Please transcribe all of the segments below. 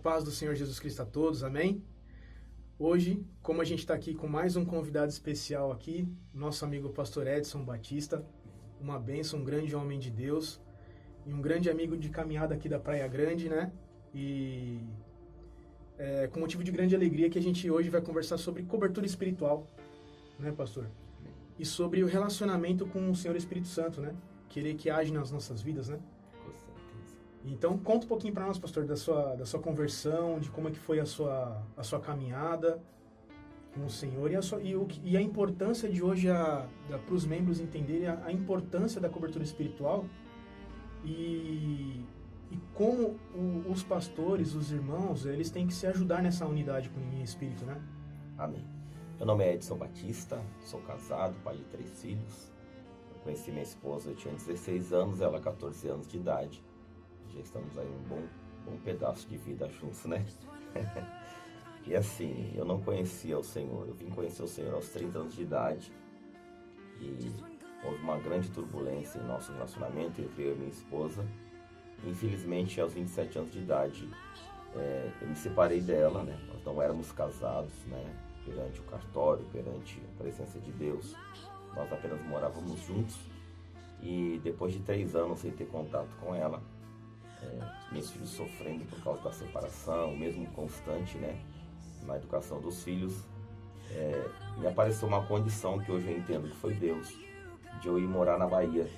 paz do Senhor Jesus Cristo a todos, amém? Hoje, como a gente está aqui com mais um convidado especial aqui, nosso amigo pastor Edson Batista, uma bênção, um grande homem de Deus e um grande amigo de caminhada aqui da Praia Grande, né? E com motivo de grande alegria que a gente hoje vai conversar sobre cobertura espiritual, né, pastor? E sobre o relacionamento com o Senhor Espírito Santo, né? Que Ele que age nas nossas vidas, né? Então, conta um pouquinho para nós, pastor, da sua conversão, de como é que foi a sua caminhada com o Senhor e a importância de hoje para os membros entenderem a importância da cobertura espiritual e como os pastores, os irmãos, eles têm que se ajudar nessa unidade com o Espírito, né? Amém. Meu nome é Edson Batista, sou casado, pai de 3 filhos. Eu conheci minha esposa, eu tinha 16 anos, ela 14 anos de idade. Já estamos aí um bom pedaço de vida juntos, né? E assim, eu não conhecia o Senhor. Eu vim conhecer o Senhor aos 30 anos de idade. E houve uma grande turbulência em nosso relacionamento entre eu e minha esposa. Infelizmente, aos 27 anos de idade, eu me separei dela, né? Nós não éramos casados, né? Perante o cartório, perante a presença de Deus. Nós apenas morávamos juntos. E depois de 3 anos sem ter contato com ela, meus filhos sofrendo por causa da separação, mesmo constante, né, na educação dos filhos, me apareceu uma condição que hoje eu entendo que foi Deus, de eu ir morar na Bahia.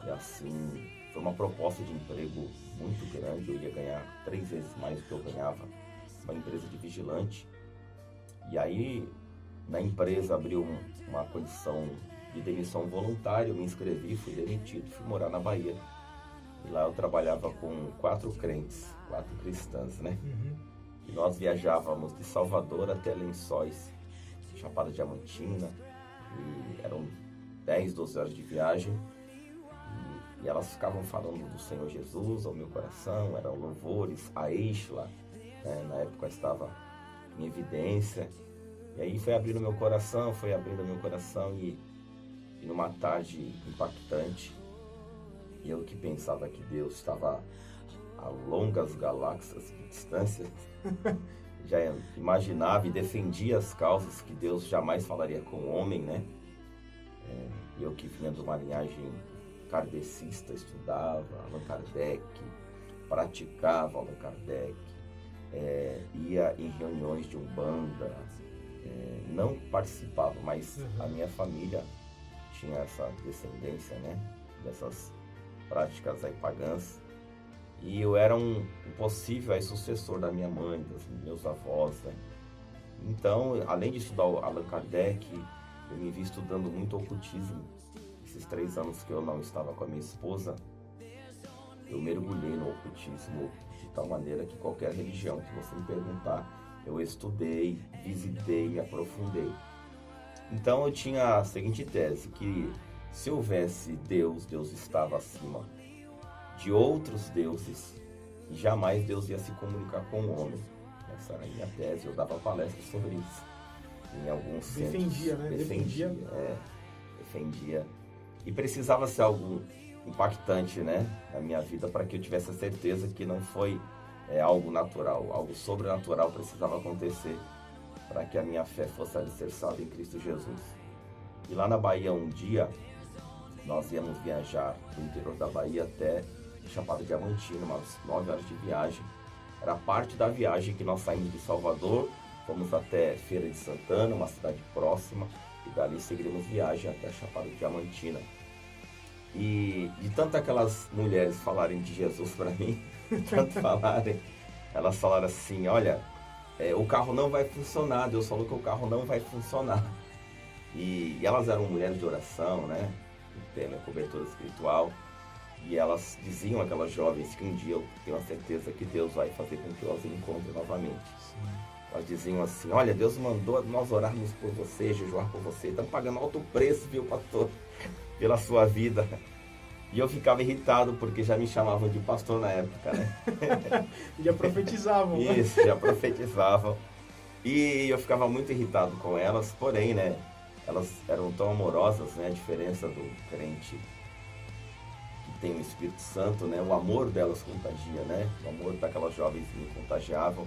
E assim, foi uma proposta de emprego muito grande, eu ia ganhar 3 vezes mais do que eu ganhava, uma empresa de vigilante. E aí, na empresa abriu uma condição de demissão voluntária, eu me inscrevi, fui demitido, fui morar na Bahia. E lá eu trabalhava com 4 crentes, 4 cristãs, né? Uhum. E nós viajávamos de Salvador até Lençóis, Chapada Diamantina, e eram 10, 12 horas de viagem. E elas ficavam falando do Senhor Jesus ao meu coração, eram louvores, a Exla, né? Na época estava em evidência. E aí foi abrindo meu coração, e numa tarde impactante, eu que pensava que Deus estava a longas galáxias de distância, já imaginava e defendia as causas que Deus jamais falaria com o homem, né? Eu que vinha de uma linhagem kardecista, estudava Allan Kardec, praticava Allan Kardec, ia em reuniões de Umbanda, não participava, mas a minha família tinha essa descendência, né, dessas práticas aí pagãs, e eu era um possível aí sucessor da minha mãe, dos meus avós, né? Então, além de estudar o Allan Kardec, eu me vi estudando muito ocultismo. Esses 3 anos que eu não estava com a minha esposa, eu mergulhei no ocultismo de tal maneira que qualquer religião que você me perguntar, eu estudei, visitei, me aprofundei. Então eu tinha a seguinte tese, que se houvesse Deus, Deus estava acima de outros deuses e jamais Deus ia se comunicar com o homem. Essa era a minha tese, eu dava palestras sobre isso em alguns centros. Defendia, né? Defendia. E precisava ser algo impactante, né, na minha vida, para que eu tivesse a certeza que não foi algo natural, algo sobrenatural precisava acontecer para que a minha fé fosse alicerçada em Cristo Jesus. E lá na Bahia, um dia, nós íamos viajar do interior da Bahia até Chapada Diamantina, umas 9 horas de viagem. Era parte da viagem que nós saímos de Salvador, fomos até Feira de Santana, uma cidade próxima, e dali seguiríamos viagem até Chapada Diamantina. E de tanto aquelas mulheres falarem de Jesus para mim, tanto falarem, elas falaram assim, olha, o carro não vai funcionar, Deus falou que o carro não vai funcionar. E elas eram mulheres de oração, né? Tema cobertura espiritual. E elas diziam, aquelas jovens, que um dia eu tenho a certeza que Deus vai fazer com que elas encontrem novamente. Sim. Elas diziam assim, olha, Deus mandou nós orarmos por você, jejuar por você. Estamos pagando alto preço, viu, pastor, pela sua vida. E eu ficava irritado, porque já me chamavam de pastor na época, né? Já profetizavam. Isso, já profetizavam. E eu ficava muito irritado com elas, porém, né, elas eram tão amorosas, né, a diferença do crente que têm o Espírito Santo, né? O amor delas contagia, né? O amor daquelas jovens me contagiavam.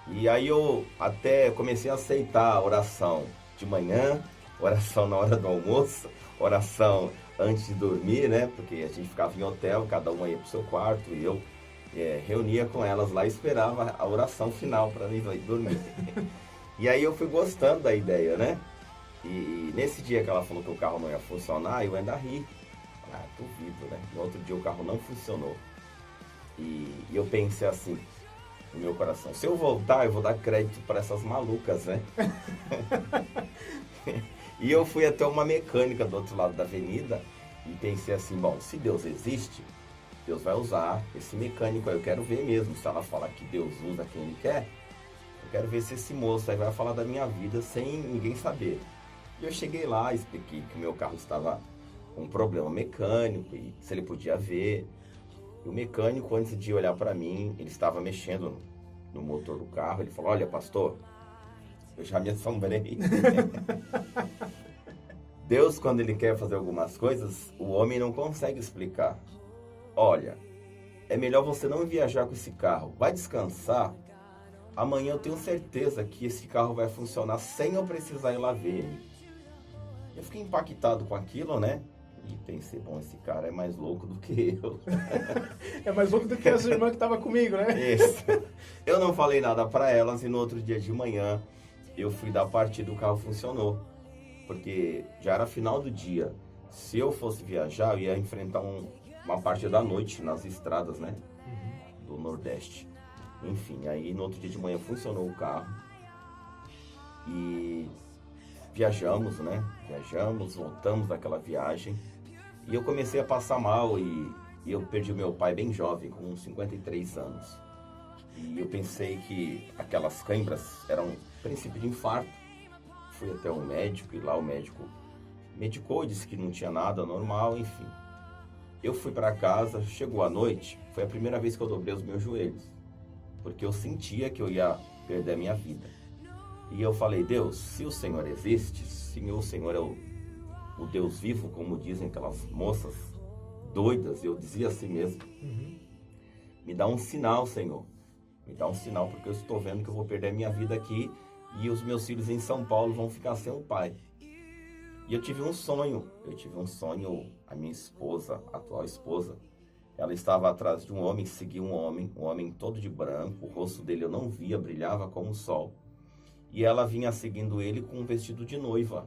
E aí eu até comecei a aceitar a oração de manhã, oração na hora do almoço, oração antes de dormir, né? Porque a gente ficava em hotel, cada uma ia pro seu quarto e eu reunia com elas lá e esperava a oração final para ir dormir. E aí eu fui gostando da ideia, né? E nesse dia que ela falou que o carro não ia funcionar, eu ainda ri. Ah, duvido, né? No outro dia o carro não funcionou. E eu pensei assim, no meu coração, se eu voltar, eu vou dar crédito para essas malucas, né? E eu fui até uma mecânica do outro lado da avenida e pensei assim, bom, se Deus existe, Deus vai usar esse mecânico aí, eu quero ver mesmo, se ela falar que Deus usa quem Ele quer, eu quero ver se esse moço aí vai falar da minha vida sem ninguém saber. E eu cheguei lá, expliquei que o meu carro estava com um problema mecânico e se ele podia ver. E o mecânico, antes de olhar para mim, ele estava mexendo no motor do carro, ele falou, olha pastor, eu já me assombrei. Deus, quando Ele quer fazer algumas coisas, o homem não consegue explicar. Olha, é melhor você não viajar com esse carro. Vai descansar. Amanhã eu tenho certeza que esse carro vai funcionar sem eu precisar ir lá ver ele. Eu fiquei impactado com aquilo, né? E pensei, bom, esse cara é mais louco do que eu. É mais louco do que essa irmã que estava comigo, né? Isso. Eu não falei nada para elas e no outro dia de manhã eu fui dar partida e o carro funcionou. Porque já era final do dia. Se eu fosse viajar, eu ia enfrentar uma parte da noite nas estradas, né? Do Nordeste. Enfim, aí no outro dia de manhã funcionou o carro. E viajamos, né? Viajamos, voltamos daquela viagem. E eu comecei a passar mal e eu perdi meu pai bem jovem, com 53 anos. E eu pensei que aquelas câimbras eram um princípio de infarto. Fui até um médico e lá o médico medicou, disse que não tinha nada, normal, enfim. Eu fui para casa, chegou a noite, foi a primeira vez que eu dobrei os meus joelhos, porque eu sentia que eu ia perder a minha vida. E eu falei, Deus, se o Senhor existe, se o Senhor é o Deus vivo, como dizem aquelas moças doidas, eu dizia assim mesmo, me dá um sinal, Senhor, me dá um sinal, porque eu estou vendo que eu vou perder a minha vida aqui e os meus filhos em São Paulo vão ficar sem o pai. E eu tive um sonho, a minha esposa, a atual esposa, ela estava atrás de um homem, seguia um homem todo de branco, o rosto dele eu não via, brilhava como o sol. E ela vinha seguindo ele com um vestido de noiva.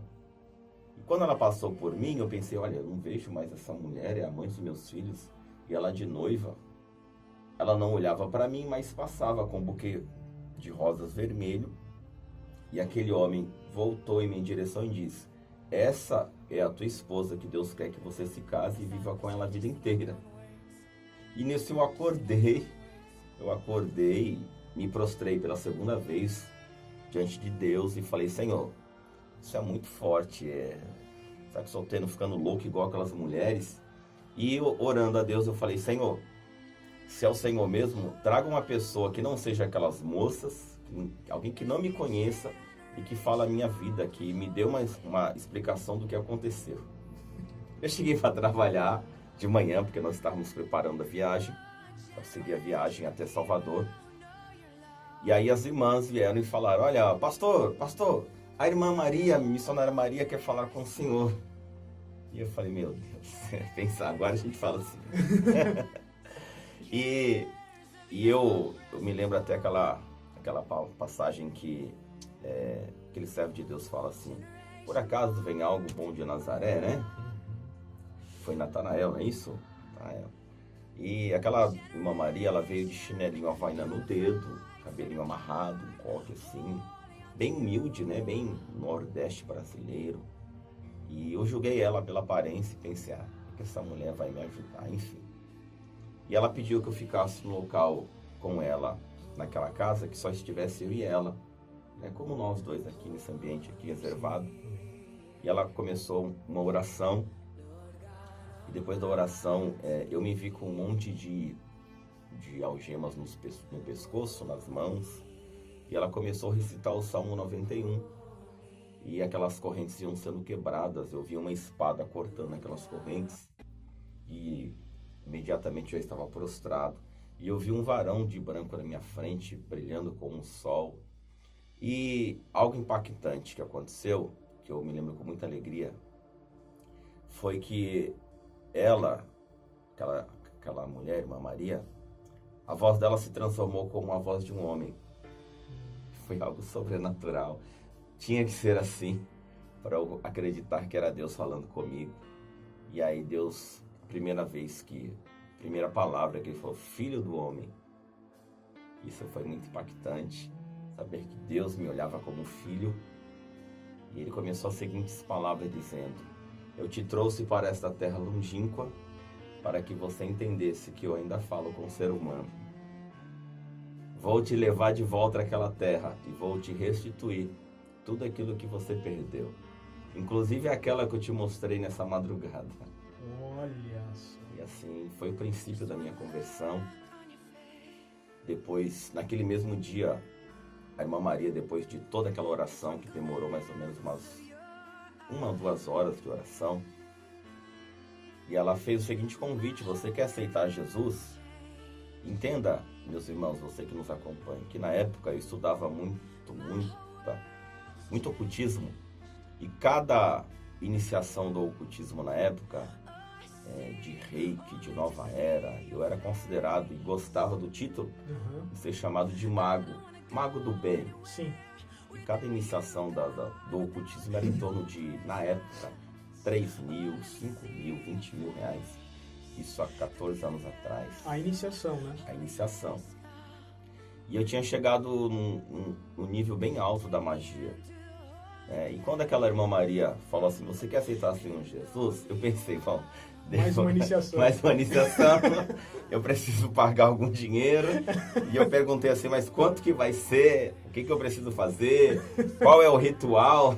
E quando ela passou por mim, eu pensei, olha, eu não vejo mais essa mulher, é a mãe dos meus filhos, e ela de noiva. Ela não olhava para mim, mas passava com um buquê de rosas vermelho. E aquele homem voltou em minha direção e disse, essa é a tua esposa que Deus quer que você se case e viva com ela a vida inteira. E nisso eu acordei, me prostrei pela segunda vez diante de Deus e falei, Senhor, isso é muito forte, será que estou ficando louco igual aquelas mulheres? E eu, orando a Deus, eu falei, Senhor, se é o Senhor mesmo, traga uma pessoa que não seja aquelas moças, alguém que não me conheça e que fala a minha vida, que me dê uma explicação do que aconteceu. Eu cheguei para trabalhar de manhã, porque nós estávamos preparando a viagem, eu segui a viagem até Salvador. E aí as irmãs vieram e falaram, olha, pastor, a irmã Maria, a missionária Maria quer falar com o senhor. E eu falei, meu Deus, pensar, agora a gente fala assim. E eu me lembro até aquela passagem que aquele servo de Deus fala assim, por acaso vem algo bom de Nazaré, né? Foi Natanael, não é isso? Natanael. E aquela irmã Maria, ela veio de chinelinho Havaiana no dedo, cabelinho amarrado, um coque assim, bem humilde, né? Bem nordeste brasileiro. E eu julguei ela pela aparência e pensei, que essa mulher vai me ajudar, enfim. E ela pediu que eu ficasse no local com ela, naquela casa, que só estivesse eu e ela, né? Como nós dois aqui nesse ambiente aqui reservado. E ela começou uma oração. E depois da oração, eu me vi com um monte de algemas no pescoço, nas mãos. E ela começou a recitar o Salmo 91. E aquelas correntes iam sendo quebradas. Eu vi uma espada cortando aquelas correntes. E imediatamente eu estava prostrado. E eu vi um varão de branco na minha frente, brilhando como um sol. E algo impactante que aconteceu, que eu me lembro com muita alegria, foi que ela, aquela mulher, irmã Maria, a voz dela se transformou como a voz de um homem. Foi algo sobrenatural. Tinha que ser assim, para eu acreditar que era Deus falando comigo. E aí Deus, primeira palavra que ele falou, filho do homem. Isso foi muito impactante, saber que Deus me olhava como filho. E ele começou as seguintes palavras dizendo, eu te trouxe para esta terra longínqua, para que você entendesse que eu ainda falo com o ser humano. Vou te levar de volta àquela terra e vou te restituir tudo aquilo que você perdeu. Inclusive aquela que eu te mostrei nessa madrugada. Olha só. E assim, foi o princípio da minha conversão. Depois, naquele mesmo dia, a irmã Maria, depois de toda aquela oração, que demorou mais ou menos uma ou 2 horas de oração, e ela fez o seguinte convite, você quer aceitar Jesus? Entenda, meus irmãos, você que nos acompanha, que na época eu estudava muito ocultismo, e cada iniciação do ocultismo na época, de reiki, de nova era, eu era considerado e gostava do título de ser chamado de mago do bem. Sim. E cada iniciação do ocultismo era em torno de, na época, 3 mil, 5 mil, 20 mil reais. Isso há 14 anos atrás. A iniciação, né? A iniciação. E eu tinha chegado num nível bem alto da magia. E quando aquela irmã Maria falou assim, você quer aceitar o Senhor Jesus? Eu pensei, bom, mais uma iniciação. Mais uma iniciação. Eu preciso pagar algum dinheiro. E eu perguntei assim, mas quanto que vai ser? O que eu preciso fazer? Qual é o ritual?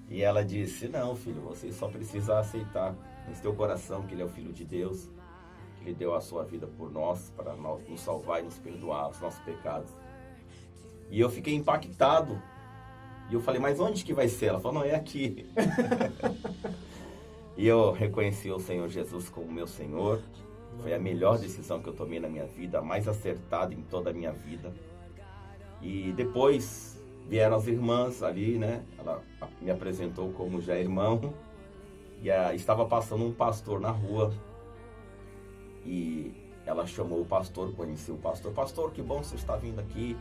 E ela disse, não, filho, você só precisa aceitar em seu coração que Ele é o Filho de Deus, que Ele deu a sua vida por nós, para nos salvar e nos perdoar os nossos pecados. E eu fiquei impactado. E eu falei, mas onde que vai ser? Ela falou, não, é aqui. E eu reconheci o Senhor Jesus como meu Senhor. Foi a melhor decisão que eu tomei na minha vida, a mais acertada em toda a minha vida. E depois vieram as irmãs ali, né? Ela me apresentou como já irmão. E estava passando um pastor na rua. E ela chamou o pastor, conheceu o pastor. Pastor, que bom você está vindo aqui.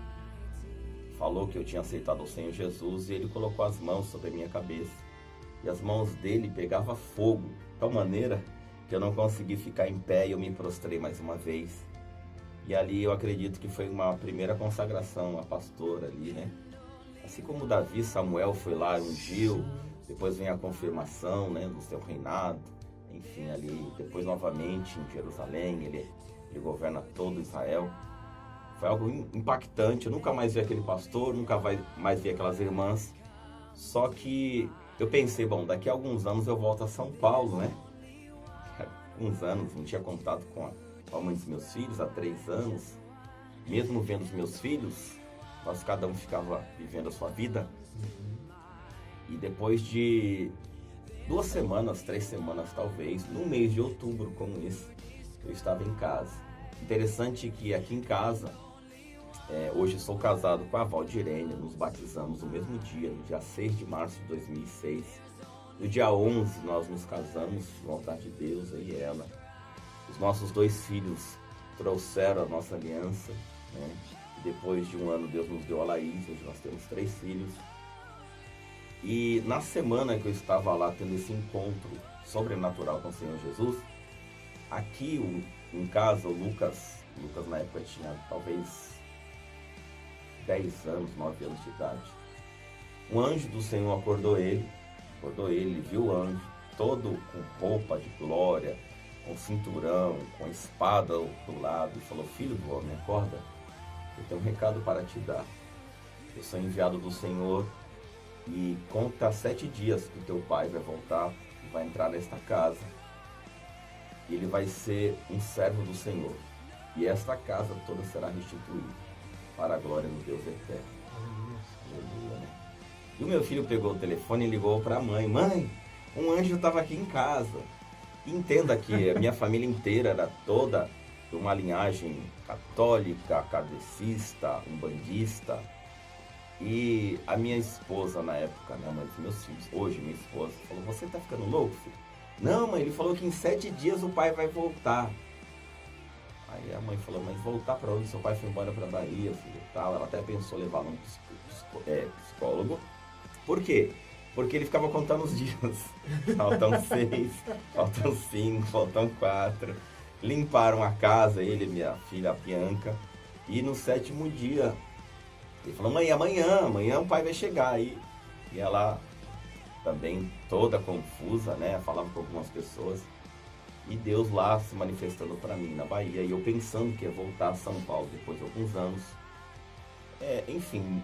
Falou que eu tinha aceitado o Senhor Jesus e ele colocou as mãos sobre a minha cabeça. E as mãos dele pegavam fogo, de tal maneira que eu não consegui ficar em pé e eu me prostrei mais uma vez. E ali eu acredito que foi uma primeira consagração a pastor ali, né? Assim como Davi, Samuel foi lá e ungiu, depois vem a confirmação, né, do seu reinado. Enfim, ali, depois novamente em Jerusalém, ele governa todo Israel. Foi algo impactante, eu nunca mais vi aquele pastor, nunca mais vi aquelas irmãs. Só que eu pensei, bom, daqui a alguns anos eu volto a São Paulo, né? Há uns anos, não tinha contato com a mãe dos meus filhos, há 3 anos. Mesmo vendo os meus filhos, nós cada um ficava vivendo a sua vida. E depois de 2 semanas, 3 semanas talvez, no mês de outubro como esse, eu estava em casa. Interessante que aqui em casa, hoje sou casado com a Valdirene, nos batizamos no mesmo dia, no dia 6 de março de 2006. No dia 11 nós nos casamos, vontade de Deus, eu e ela. Os nossos 2 filhos trouxeram a nossa aliança, né? E depois de 1 ano Deus nos deu a Laís, hoje nós temos 3 filhos. E na semana que eu estava lá tendo esse encontro sobrenatural com o Senhor Jesus, aqui em casa o Lucas na época tinha talvez 10 anos, 9 anos de idade. Um anjo do Senhor acordou ele, viu o anjo, todo com roupa de glória, com cinturão, com espada do lado, e falou, filho do homem, acorda, eu tenho um recado para te dar. Eu sou enviado do Senhor e conta 7 dias que teu pai vai voltar e vai entrar nesta casa. E ele vai ser um servo do Senhor. E esta casa toda será restituída para a glória do Deus eterno. Aleluia, né? E o meu filho pegou o telefone e ligou para a mãe. Mãe, um anjo estava aqui em casa. Entenda que a minha família inteira era toda de uma linhagem católica, kardecista, umbandista. E a minha esposa na época, né, mãe dos meus filhos, hoje minha esposa, falou, você tá ficando louco, filho? Não, mãe, ele falou que em 7 dias o pai vai voltar. Aí a mãe falou, mas voltar para onde? Seu pai foi embora para Bahia, filho, e tal. Ela até pensou levar um psicólogo. Por quê? Porque ele ficava contando os dias. Faltam 6, faltam 5, faltam 4. Limparam a casa, ele e minha filha, a Bianca. E no 7º dia, ele falou, mãe, amanhã o pai vai chegar aí. E ela também toda confusa, né? Falava com algumas pessoas. E Deus lá se manifestando para mim na Bahia. E eu pensando que ia voltar a São Paulo depois de alguns anos. Enfim,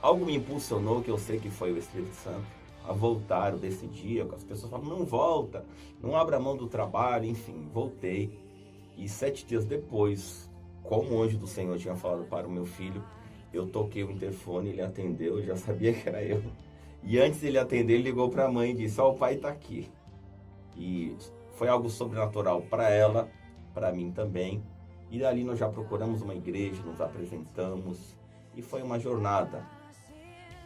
algo me impulsionou, que eu sei que foi o Espírito Santo, a voltar. Eu decidi, as pessoas falam, não volta, não abra mão do trabalho, enfim, voltei. E 7 dias depois, como o anjo do Senhor tinha falado para o meu filho, eu toquei o interfone, ele atendeu, eu já sabia que era eu. E antes dele atender, ele ligou para a mãe e disse, o pai está aqui. E foi algo sobrenatural para ela, para mim também. E dali nós já procuramos uma igreja, nos apresentamos. E foi uma jornada.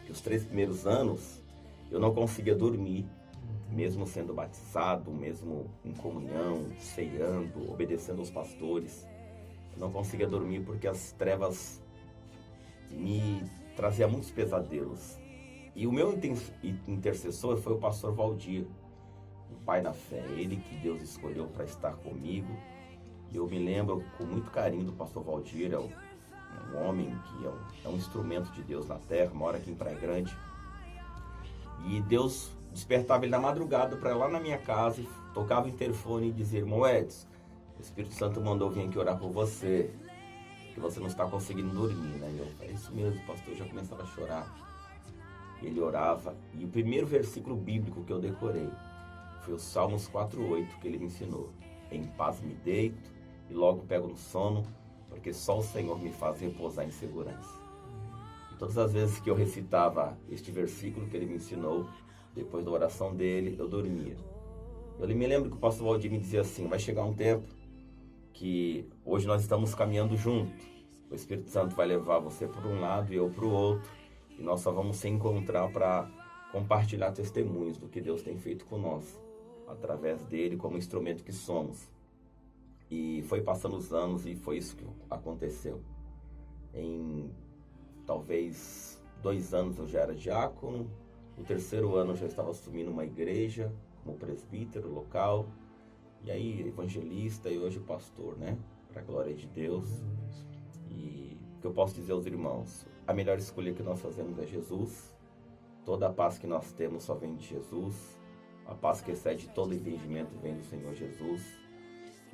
Os 3 primeiros anos, eu não conseguia dormir, mesmo sendo batizado, mesmo em comunhão, ceando, obedecendo aos pastores. Eu não conseguia dormir porque as trevas me traziam muitos pesadelos. E o meu intercessor foi o pastor Valdir, um pai na fé, ele que Deus escolheu para estar comigo. E eu me lembro com muito carinho do pastor Valdir, é um homem que é um instrumento de Deus na terra, mora aqui em Praia Grande. E Deus despertava ele na madrugada para ir lá na minha casa, tocava o interfone e dizia, irmão Edson, o Espírito Santo mandou vir aqui orar por você, que você não está conseguindo dormir, né? E eu, é isso mesmo, pastor, eu já começava a chorar. Ele orava, e o primeiro versículo bíblico que eu decorei foi o Salmos 4:8, que ele me ensinou. Em paz me deito e logo pego no sono, porque só o Senhor me faz repousar em segurança. E todas as vezes que eu recitava este versículo que ele me ensinou, depois da oração dele, eu dormia. Eu me lembro que o pastor Valdir me dizia assim, vai chegar um tempo que hoje nós estamos caminhando junto. O Espírito Santo vai levar você por um lado e eu para o outro. E nós só vamos se encontrar para compartilhar testemunhos do que Deus tem feito com nós, através dele como instrumento que somos. E foi passando os anos e foi isso que aconteceu. Em talvez 2 anos eu já era diácono, no 3º ano eu já estava assumindo uma igreja como presbítero local, e aí evangelista e hoje pastor, né? Para a glória de Deus. E o que eu posso dizer aos irmãos, a melhor escolha que nós fazemos é Jesus. Toda a paz que nós temos só vem de Jesus. A paz que excede todo entendimento vem do Senhor Jesus.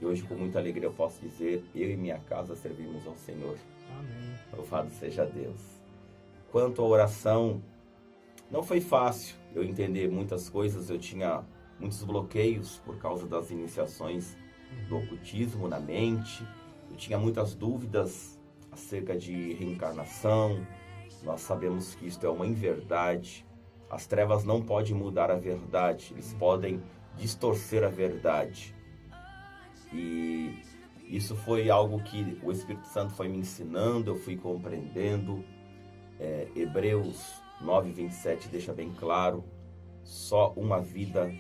E hoje, com muita alegria, eu posso dizer, eu e minha casa servimos ao Senhor. Amém. Louvado seja Deus. Quanto à oração, não foi fácil eu entender muitas coisas. Eu tinha muitos bloqueios por causa das iniciações do ocultismo na mente. Eu tinha muitas dúvidas acerca de reencarnação. Nós sabemos que isto é uma inverdade. As trevas não podem mudar a verdade, eles podem distorcer a verdade. E isso foi algo que o Espírito Santo foi me ensinando, eu fui compreendendo. Hebreus 9:27 deixa bem claro, só uma vida,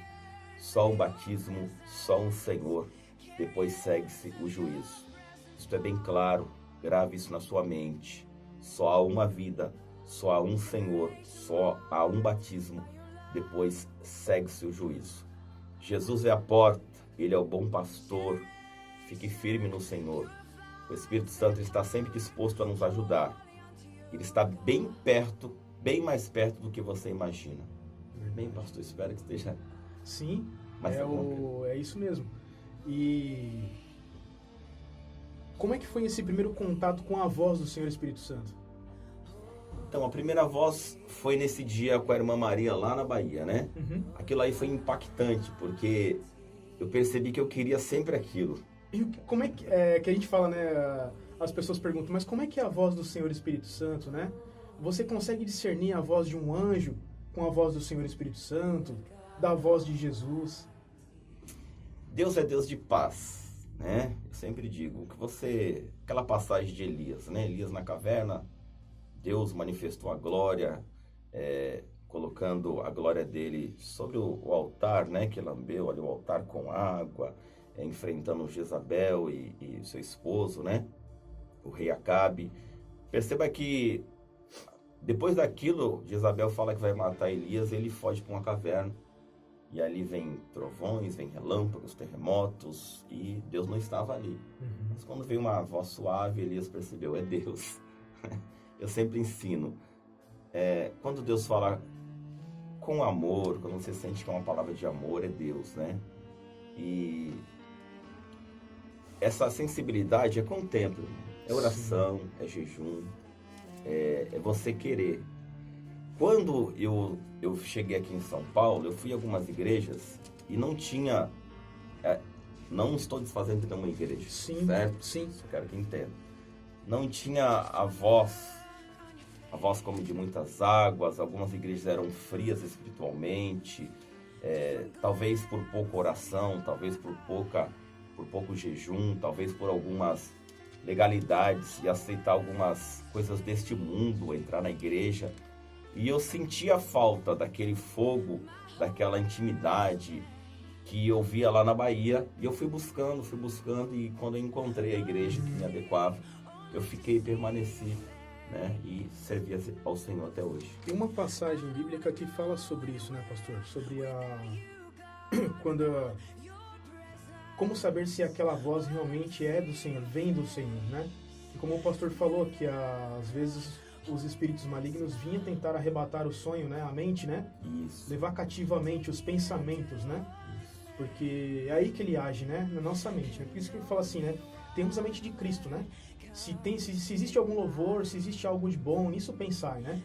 só um batismo, só um Senhor, depois segue-se o juízo. Isto é bem claro, grave isso na sua mente. Só há uma vida, só há um Senhor, só há um batismo, depois segue-se o juízo. Jesus é a porta, Ele é o bom pastor, fique firme no Senhor. O Espírito Santo está sempre disposto a nos ajudar. Ele está bem perto, bem mais perto do que você imagina. Bem, pastor, espero que esteja... Sim, mais é isso mesmo. E como é que foi esse primeiro contato com a voz do Senhor Espírito Santo? Então, a primeira voz foi nesse dia com a irmã Maria lá na Bahia, né? Uhum. Aquilo aí foi impactante, porque eu percebi que eu queria sempre aquilo. E como é que a gente fala, né? As pessoas perguntam, mas como é que é a voz do Senhor Espírito Santo, né? Você consegue discernir a voz de um anjo com a voz do Senhor Espírito Santo, da voz de Jesus? Deus é Deus de paz, né? Eu sempre digo que aquela passagem de Elias, né? Elias na caverna, Deus manifestou a glória, colocando a glória dele sobre o altar, né? Que lambeu ali o altar com água, enfrentando Jezabel e seu esposo, né? O rei Acabe. Perceba que depois daquilo, Jezabel fala que vai matar Elias, ele foge para uma caverna. E ali vem trovões, vem relâmpagos, terremotos, e Deus não estava ali. Mas quando veio uma voz suave, Elias percebeu, é Deus. Eu sempre ensino, quando Deus fala com amor, quando você sente que é uma palavra de amor, é Deus, né? E essa sensibilidade é com o tempo, é oração, é jejum, é você querer. Quando eu cheguei aqui em São Paulo, eu fui a algumas igrejas e não tinha... não estou desfazendo de nenhuma igreja, certo? Sim. Eu quero que entenda. Não tinha a voz como de muitas águas, algumas igrejas eram frias espiritualmente, talvez por pouca oração, talvez por pouco jejum, talvez por algumas legalidades e aceitar algumas coisas deste mundo, entrar na igreja. E eu sentia a falta daquele fogo, daquela intimidade que eu via lá na Bahia. E eu fui buscando, e quando eu encontrei a igreja que me adequava, eu permaneci, né? E servi ao Senhor até hoje. Tem uma passagem bíblica que fala sobre isso, né, pastor? Sobre como saber se aquela voz realmente é do Senhor, vem do Senhor, né? E como o pastor falou, que às vezes os espíritos malignos vinham tentar arrebatar o sonho, né? A mente, né? Isso. Levar cativamente os pensamentos, né? Isso. Porque é aí que ele age, né? Na nossa mente, né? Por isso que ele fala assim, né? Temos a mente de Cristo, né? Se existe algum louvor, se existe algo de bom, nisso pensar, né?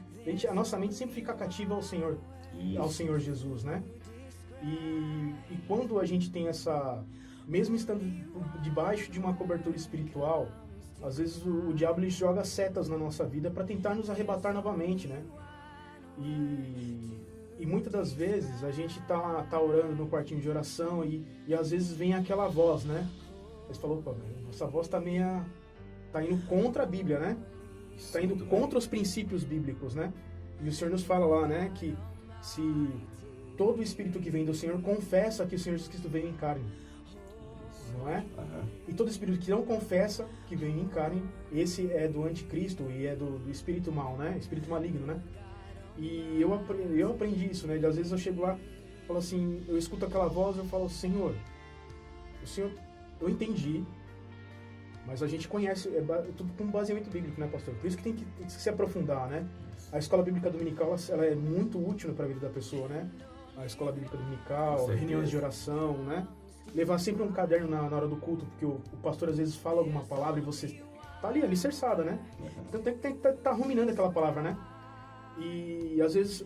A nossa mente sempre fica cativa ao Senhor, Isso. ao Senhor Jesus, né? E quando a gente tem mesmo estando debaixo de uma cobertura espiritual, às vezes o diabo ele joga setas na nossa vida para tentar nos arrebatar novamente, né? E muitas das vezes a gente tá orando no quartinho de oração e às vezes vem aquela voz, né? Você falou, pô, essa voz tá indo contra a Bíblia, né? Está indo contra os princípios bíblicos, né? E o Senhor nos fala lá, né? Que se todo espírito que vem do Senhor confessa que o Senhor Jesus Cristo veio em carne, não é? E todo espírito que não confessa que veio em carne, esse é do anticristo e é do espírito mal, né? Espírito maligno, né? E eu aprendi isso, né? E às vezes eu chego lá, falo assim, eu escuto aquela voz, eu falo, Senhor, eu entendi, mas a gente conhece, tudo com baseamento bíblico, né, pastor? Por isso que tem que se aprofundar, né? A escola bíblica dominical, ela é muito útil para a vida da pessoa, né? A escola bíblica dominical, reuniões de oração, né? Levar sempre um caderno na hora do culto, porque o pastor às vezes fala alguma palavra e você tá ali alicerçada, né? Então tem que estar ruminando aquela palavra, né? E às vezes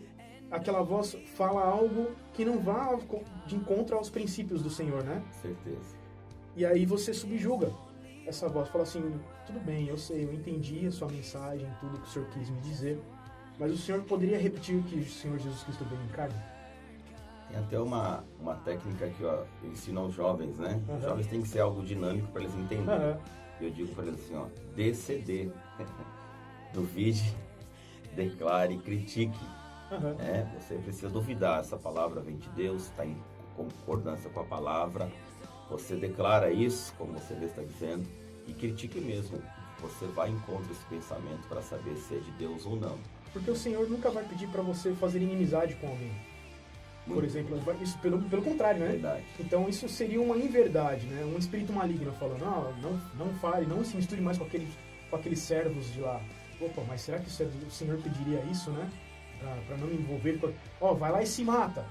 aquela voz fala algo que não vá de encontro aos princípios do Senhor, né? Certeza. E aí você subjuga essa voz, fala assim, tudo bem, eu sei, eu entendi a sua mensagem, tudo que o Senhor quis me dizer, mas o Senhor poderia repetir que o Senhor Jesus Cristo veio em carne? Tem até uma técnica que eu ensino aos jovens, né? Os jovens têm que ser algo dinâmico para eles entenderem. Eu digo para eles assim, ó, DCD. Duvide, declare, critique. Você precisa duvidar, essa palavra vem de Deus, está em concordância com a palavra. Você declara isso, como você está dizendo, e critique mesmo. Você vai em contra esse pensamento para saber se é de Deus ou não. Porque o Senhor nunca vai pedir para você fazer inimizade com alguém. Por exemplo, isso pelo contrário, né? Verdade. Então isso seria uma inverdade, né? Um espírito maligno falando, não fale, não se misture mais com aqueles servos de lá. Opa, mas será que o Senhor pediria isso, né? Para não me envolver com... vai lá e se mata.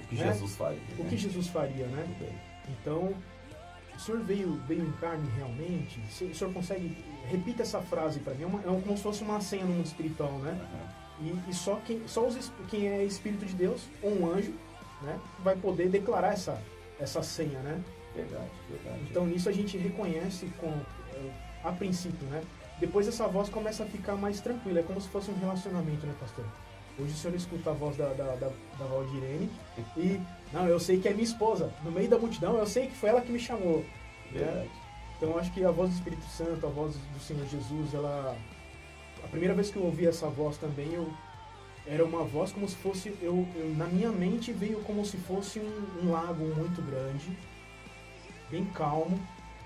O que Jesus faria. O que Jesus faria, né? Então, o Senhor veio em carne realmente? O Senhor consegue... Repita essa frase para mim. É como se fosse uma senha no mundo espiritual, né? E só quem é Espírito de Deus, ou um anjo, né, vai poder declarar essa senha, né? Verdade. Então nisso a gente reconhece a princípio, né? Depois essa voz começa a ficar mais tranquila, é como se fosse um relacionamento, né, pastor? Hoje o senhor escuta a voz da Valdirene e, não, eu sei que é minha esposa. No meio da multidão, eu sei que foi ela que me chamou. Né? Então eu acho que a voz do Espírito Santo, a voz do Senhor Jesus, a primeira vez que eu ouvi essa voz também, era uma voz como se fosse, na minha mente veio como se fosse um lago muito grande, bem calmo,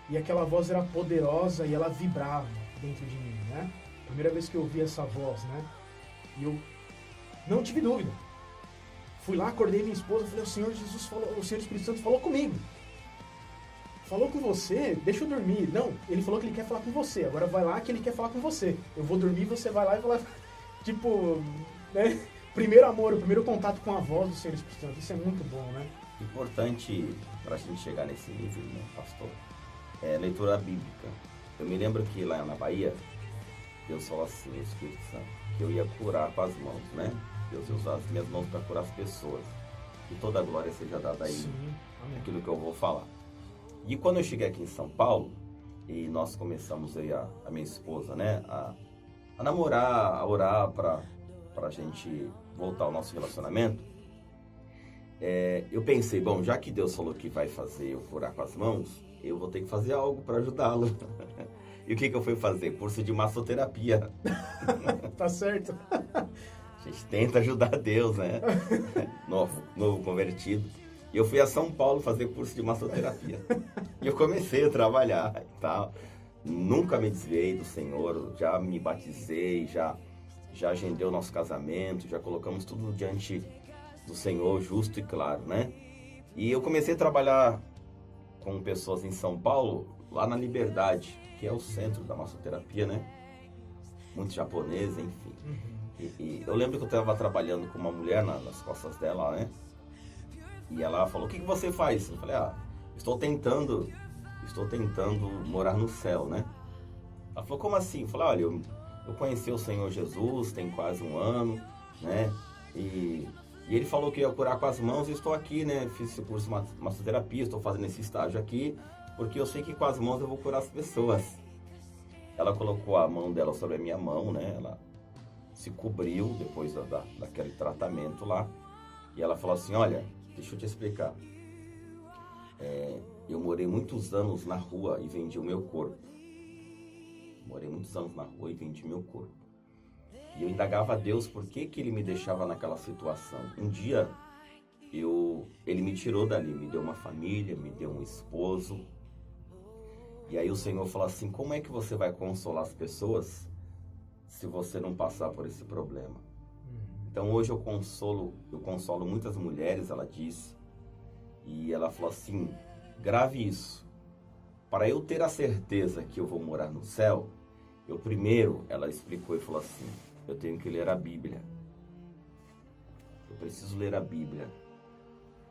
e aquela voz era poderosa e ela vibrava dentro de mim, né? Primeira vez que eu ouvi essa voz, né? E eu não tive dúvida. Fui lá, acordei minha esposa, falei, o Senhor Jesus falou, o Senhor Espírito Santo falou comigo. Falou com você, deixa eu dormir. Não, ele falou que ele quer falar com você, agora vai lá que ele quer falar com você. Eu vou dormir, você vai lá e vai lá. Tipo, né? Primeiro amor, o primeiro contato com a voz do Senhor Espírito Santo, isso é muito bom, né? Importante para a gente chegar nesse nível, né, pastor, é leitura bíblica. Eu me lembro que lá na Bahia, Deus falou assim, o Espírito Santo, que eu ia curar com as mãos, né? Deus ia usar as minhas mãos para curar as pessoas. Que toda a glória seja dada a Ele. Sim, aquilo que eu vou falar. E quando eu cheguei aqui em São Paulo, e nós começamos aí, a minha esposa, né, a namorar, a orar para a gente voltar ao nosso relacionamento, eu pensei, bom, já que Deus falou que vai fazer eu curar com as mãos, eu vou ter que fazer algo para ajudá-lo. E o que eu fui fazer? Curso de massoterapia. Tá certo. A gente tenta ajudar Deus, né? Novo convertido. E eu fui a São Paulo fazer curso de massoterapia. E eu comecei a trabalhar e tal. Nunca me desviei do Senhor, já me batizei, já agendei o nosso casamento, já colocamos tudo diante do Senhor, justo e claro, né? E eu comecei a trabalhar com pessoas em São Paulo, lá na Liberdade, que é o centro da massoterapia, né? Muito japonês, enfim. E eu lembro que eu estava trabalhando com uma mulher nas costas dela, né? E ela falou, o que você faz? Eu falei, estou tentando morar no céu, né? Ela falou, como assim? Eu falei, olha, eu conheci o Senhor Jesus tem quase um ano, né? E ele falou que ia curar com as mãos e estou aqui, né? Fiz esse curso de massoterapia, estou fazendo esse estágio aqui, porque eu sei que com as mãos eu vou curar as pessoas. Ela colocou a mão dela sobre a minha mão, né? Ela se cobriu depois daquele tratamento lá. E ela falou assim, olha, deixa eu te explicar. Eu morei muitos anos na rua e vendi o meu corpo. Morei muitos anos na rua e vendi meu corpo. E eu indagava a Deus por que Ele me deixava naquela situação. Um dia, Ele me tirou dali, me deu uma família, me deu um esposo. E aí o Senhor falou assim, como é que você vai consolar as pessoas se você não passar por esse problema? Então hoje eu consolo muitas mulheres, ela disse. E ela falou assim, grave isso. Para eu ter a certeza que eu vou morar no céu, ela explicou e falou assim, eu tenho que ler a Bíblia. Eu preciso ler a Bíblia.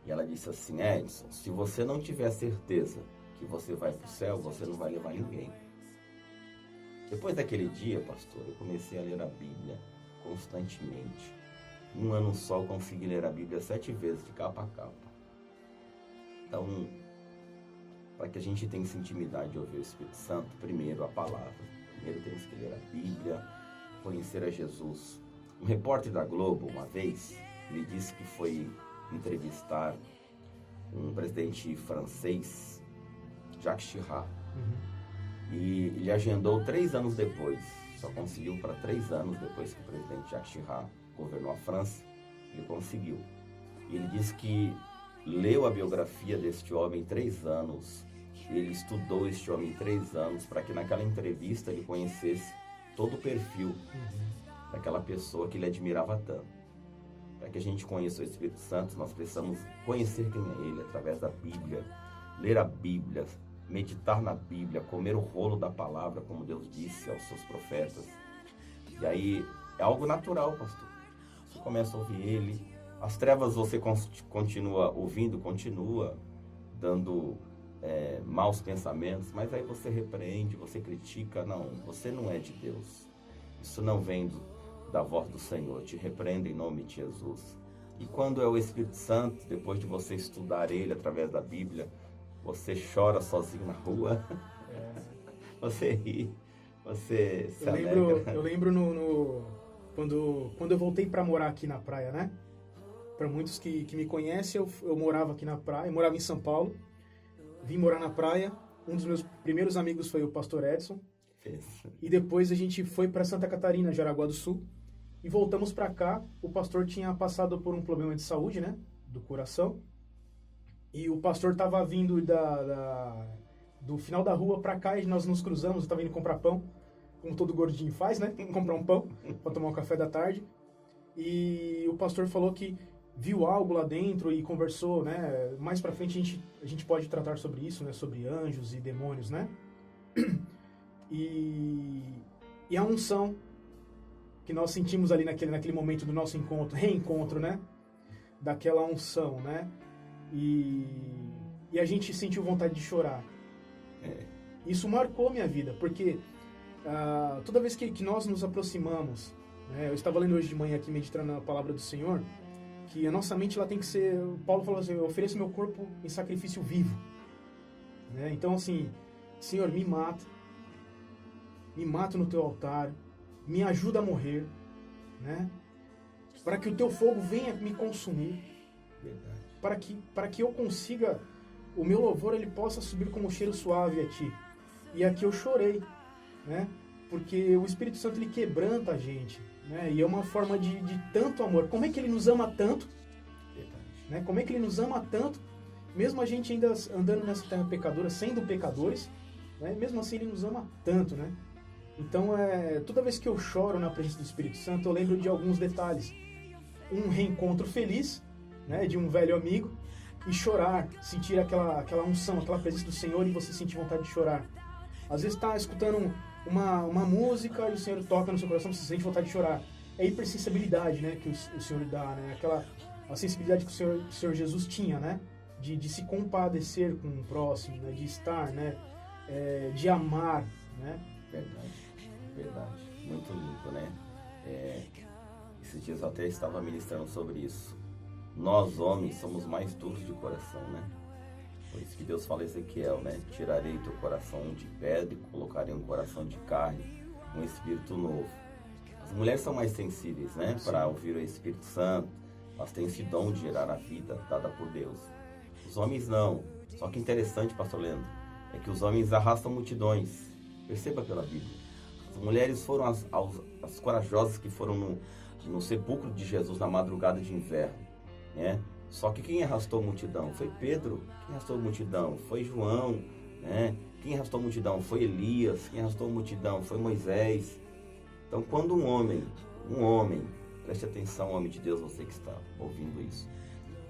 E ela disse assim, Edson, se você não tiver certeza que você vai para o céu, você não vai levar ninguém. Depois daquele dia, pastor, eu comecei a ler a Bíblia constantemente. Um ano só eu consegui ler a Bíblia 7 vezes, de capa a capa. Então, para que a gente tenha essa intimidade de ouvir o Espírito Santo, primeiro a palavra. Primeiro temos que ler a Bíblia, conhecer a Jesus. Um repórter da Globo, uma vez, ele disse que foi entrevistar um presidente francês, Jacques Chirac. E ele agendou 3 anos depois, só conseguiu para 3 anos depois que o presidente Jacques Chirac governou a França, ele conseguiu. E ele disse que leu a biografia deste homem 3 anos, ele estudou este homem 3 anos para que naquela entrevista ele conhecesse todo o perfil daquela pessoa que ele admirava tanto. Para que a gente conheça o Espírito Santo, nós precisamos conhecer quem é Ele através da Bíblia, ler a Bíblia, meditar na Bíblia, comer o rolo da palavra, como Deus disse aos seus profetas. E aí é algo natural, pastor. Você começa a ouvir Ele, as trevas você continua ouvindo, continua dando maus pensamentos, mas aí você repreende, você critica. Não, você não é de Deus. Isso não vem da voz do Senhor. Te repreendo em nome de Jesus. E quando é o Espírito Santo, depois de você estudar Ele através da Bíblia, você chora sozinho na rua, você ri, você se alegra. Eu lembro quando eu voltei para morar aqui na praia, né? Para muitos que me conhecem, eu morava aqui na praia, eu morava em São Paulo, vim morar na praia. Um dos meus primeiros amigos foi o pastor Edson. E depois a gente foi para Santa Catarina, Jaraguá do Sul, e voltamos para cá. O pastor tinha passado por um problema de saúde, né? Do coração. E o pastor estava vindo do final da rua para cá e nós nos cruzamos. Eu estava indo comprar pão, como todo gordinho faz, né? Comprar um pão para tomar um café da tarde. E o pastor falou que viu algo lá dentro e conversou, né? Mais para frente a gente pode tratar sobre isso, né? Sobre anjos e demônios, né? E a unção que nós sentimos ali naquele momento do nosso reencontro, né? Daquela unção, né? E a gente sentiu vontade de chorar. Isso marcou minha vida, porque toda vez que nós nos aproximamos, né? Eu estava lendo hoje de manhã aqui, meditando na palavra do Senhor, que a nossa mente ela tem que ser... Paulo falou assim, eu ofereço meu corpo em sacrifício vivo. Né? Então, assim, Senhor, me mata no teu altar, me ajuda a morrer, né? Para que o teu fogo venha me consumir. Verdade. Para que eu consiga, o meu louvor ele possa subir como um cheiro suave a ti. E aqui eu chorei, né? Porque o Espírito Santo ele quebranta a gente, né? E é uma forma de tanto amor. Como é que ele nos ama tanto? Né? Como é que ele nos ama tanto? Mesmo a gente ainda andando nessa terra pecadora, sendo pecadores, né? Mesmo assim ele nos ama tanto, né? Então, toda vez que eu choro na presença do Espírito Santo, eu lembro de alguns detalhes. Um reencontro feliz, né? De um velho amigo, e chorar, sentir aquela unção, aquela presença do Senhor e você sentir vontade de chorar. Às vezes está escutando uma música e o Senhor toca no seu coração, você sente vontade de chorar. É a hipersensibilidade, né, que o Senhor dá, né? A sensibilidade que o Senhor Jesus tinha, né? De se compadecer com o próximo, né? De estar, né? De amar, né? Verdade. Muito lindo, né? Esses dias eu até estava ministrando sobre isso. Nós, homens, somos mais duros de coração, né? Por isso que Deus fala a Ezequiel, né? Tirarei teu coração de pedra e colocarei um coração de carne, um espírito novo. As mulheres são mais sensíveis, né? Para ouvir o Espírito Santo. Elas têm esse dom de gerar a vida dada por Deus. Os homens não. Só que interessante, pastor Leandro, é que os homens arrastam multidões. Perceba pela Bíblia. As mulheres foram as corajosas que foram no sepulcro de Jesus na madrugada de inverno, né? Só que quem arrastou a multidão foi Pedro. Quem arrastou a multidão foi João, né? Quem arrastou a multidão foi Elias. Quem arrastou a multidão foi Moisés. Então, quando um homem, preste atenção, homem de Deus, você que está ouvindo isso.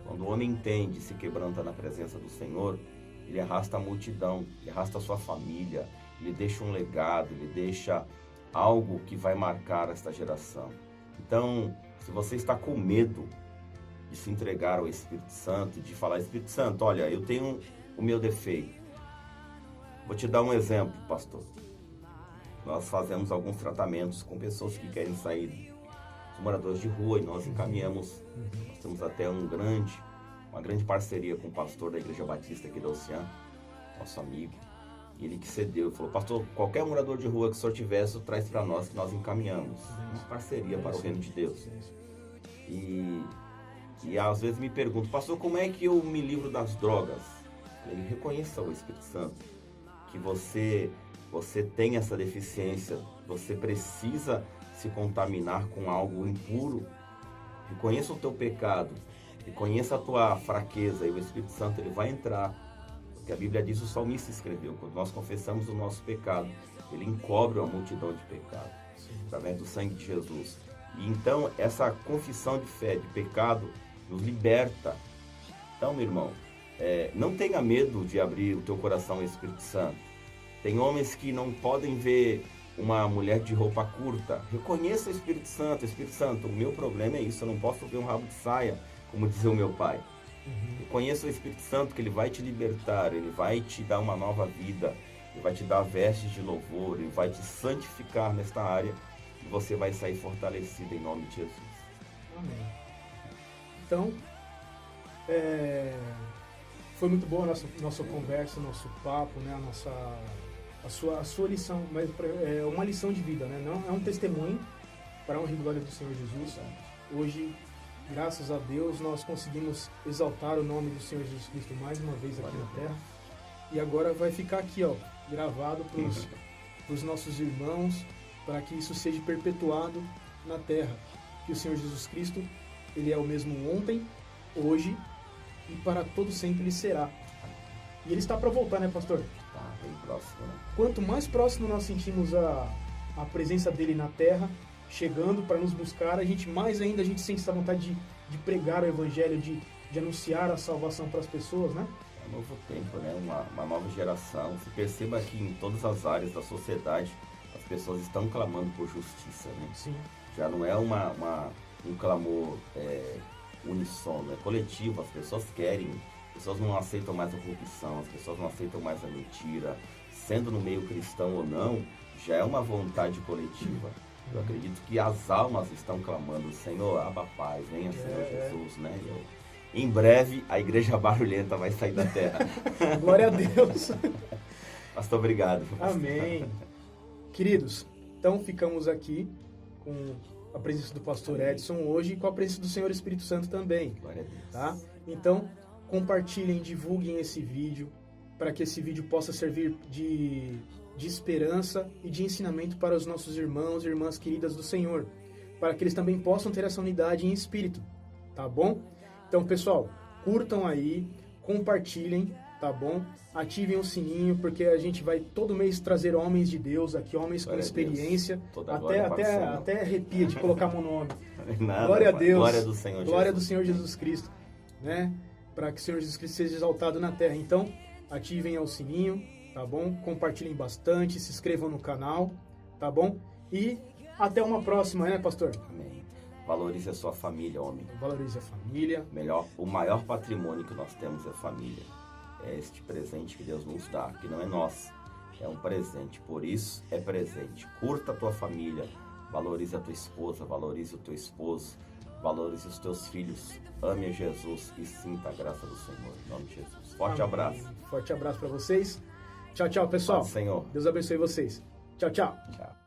Quando o homem entende e se quebranta na presença do Senhor, ele arrasta a multidão, ele arrasta a sua família, ele deixa um legado, ele deixa algo que vai marcar esta geração. Então, se você está com medo de se entregar ao Espírito Santo, de falar, Espírito Santo, olha, eu tenho o meu defeito. Vou te dar um exemplo, pastor. Nós fazemos alguns tratamentos com pessoas que querem sair, os moradores de rua, e nós encaminhamos. Nós temos até uma grande parceria com o pastor da Igreja Batista aqui da Oceano, nosso amigo. Ele que cedeu e falou, pastor, qualquer morador de rua que o senhor tivesse, traz para nós que nós encaminhamos. Uma parceria para o reino de Deus. E às vezes me pergunto, pastor, como é que eu me livro das drogas? Ele reconheça o Espírito Santo, que você tem essa deficiência, você precisa se contaminar com algo impuro. Reconheça o teu pecado, reconheça a tua fraqueza, e o Espírito Santo ele vai entrar. Porque a Bíblia diz, o salmista escreveu, quando nós confessamos o nosso pecado, ele encobre uma multidão de pecados, através do sangue de Jesus. E então, essa confissão de fé, de pecado, nos liberta. Então, meu irmão, não tenha medo de abrir o teu coração ao Espírito Santo. Tem homens que não podem ver uma mulher de roupa curta. Reconheça o Espírito Santo. Espírito Santo, o meu problema é isso, eu não posso ver um rabo de saia, como dizia o meu pai. Reconheça o Espírito Santo, que ele vai te libertar, ele vai te dar uma nova vida, ele vai te dar vestes de louvor, ele vai te santificar nesta área, e você vai sair fortalecido em nome de Jesus. Amém. Então, foi muito boa a nossa conversa, nosso papo, né? A sua lição, mas é uma lição de vida, né? Não é um testemunho para a honra e glória do Senhor Jesus. Hoje, graças a Deus, nós conseguimos exaltar o nome do Senhor Jesus Cristo mais uma vez aqui na terra. E agora vai ficar aqui, ó, gravado para os nossos irmãos, para que isso seja perpetuado na terra. Que o Senhor Jesus Cristo, Ele é o mesmo ontem, hoje e para todo sempre Ele será. E Ele está para voltar, né, pastor? Tá bem próximo, né? Quanto mais próximo nós sentimos a presença dEle na terra, chegando para nos buscar, mais ainda a gente sente essa vontade de pregar o Evangelho, de anunciar a salvação para as pessoas, né? É um novo tempo, né? Uma nova geração. Você perceba que em todas as áreas da sociedade as pessoas estão clamando por justiça, né? Sim. Já não é um clamor unissono, é coletivo. As pessoas querem, as pessoas não aceitam mais a corrupção, as pessoas não aceitam mais a mentira. Sendo no meio cristão ou não, já é uma vontade coletiva. Eu acredito que as almas estão clamando, Senhor, Abba Pai, venha Senhor Jesus, né? Em breve a igreja barulhenta vai sair da terra. Glória a Deus. Pastor, obrigado. Amém. Queridos, então ficamos aqui com a presença do pastor Edson hoje e com a presença do Senhor Espírito Santo também. Glória a Deus. Tá? Então, compartilhem, divulguem esse vídeo para que esse vídeo possa servir de esperança e de ensinamento para os nossos irmãos e irmãs queridas do Senhor, para que eles também possam ter essa unidade em espírito, tá bom? Então, pessoal, curtam aí, compartilhem, tá bom? Ativem o sininho, porque a gente vai todo mês trazer homens de Deus aqui, homens com experiência, até arrepia de colocar meu nome. Nada, glória a Deus, glória do Senhor Jesus. Glória do Senhor Jesus Cristo, né? Para que o Senhor Jesus Cristo seja exaltado na terra. Então, ativem o sininho, tá bom? Compartilhem bastante, se inscrevam no canal, tá bom? E até uma próxima, né, pastor? Amém. Valorize a sua família, homem. Valorize a família. O maior patrimônio que nós temos é a família. É este presente que Deus nos dá, que não é nosso, é um presente. Por isso, é presente. Curta a tua família, valorize a tua esposa, valorize o teu esposo, valorize os teus filhos. Ame a Jesus e sinta a graça do Senhor. Em nome de Jesus. Forte abraço. Forte abraço para vocês. Tchau, tchau, pessoal. Paz, Senhor. Deus abençoe vocês. Tchau, tchau. Tchau.